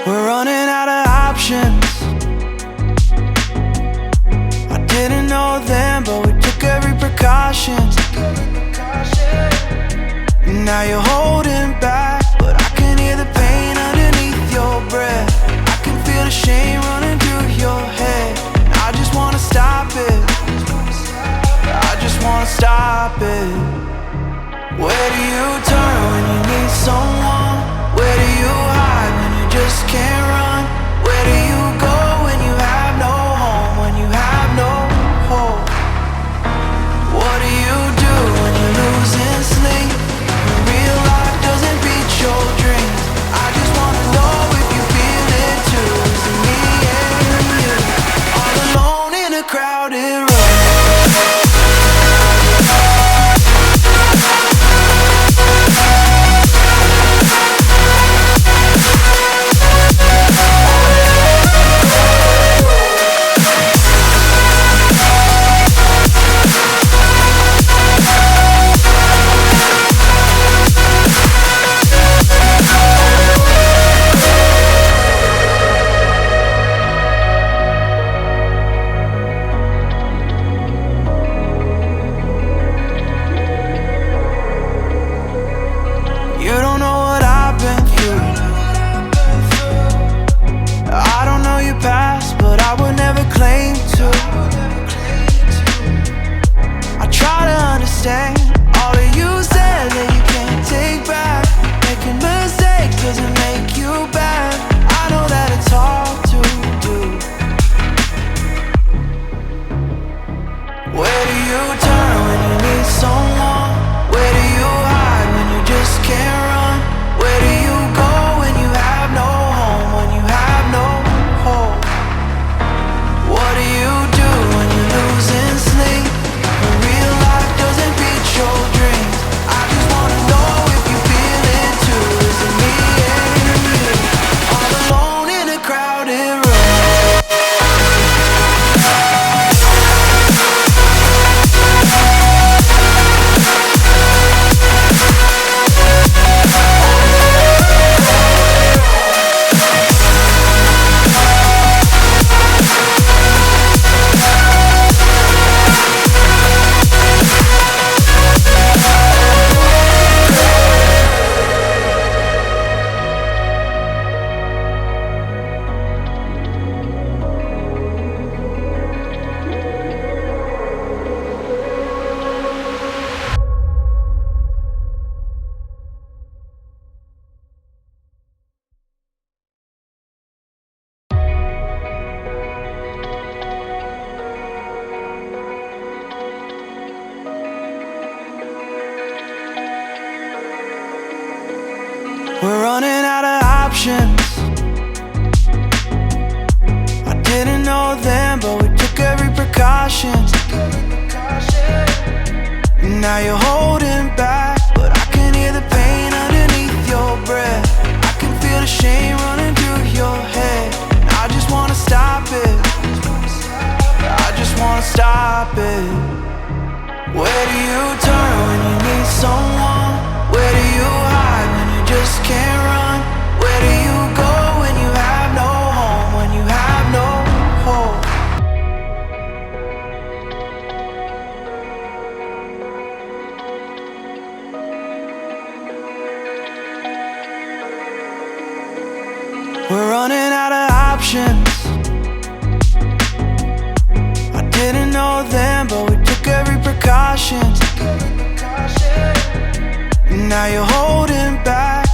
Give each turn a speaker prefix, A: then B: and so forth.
A: We're running out of options. I didn't know then, but we took every precaution. Now you're holding back, but I can hear the pain underneath your breath. I can feel the shame running through your head. I just wanna stop it. I just wanna stop it. Where do you turn when you need someone? Where do you hide when you just can't run? Where do you go when you have no home? When you have no hope? What do you do when you're losing sleep? When real life doesn't beat your dreams? I just wanna know if you feel it too. Is it me and you, all alone in a crowded room? You don't know what I've been through. I don't know your past, but I would never claim to. I try to understand all of you said that you can't take back. Making mistakes doesn't make you bad. I know that it's hard to do. Where do you turn when you need someone? Where do you hide when you just can't run? Where do you go when you have no home? When you have no hope? What do you do when you're losing sleep? When real life doesn't beat your dreams? I just wanna know if you feel it too. Is it me and you, all alone in a crowded room? We're running out of options. I didn't know then, but we took every precaution. Now you're holding back, but I can hear the pain underneath your breath. I can feel the shame running through your head. I just wanna stop it. I just wanna stop it. Where do you turn when you need someone? Where do you hide when you just can't run? Where do you go when you have no home? When you have no hope? We're running out of options. I didn't know then, but we took every precaution. Now you're holding back,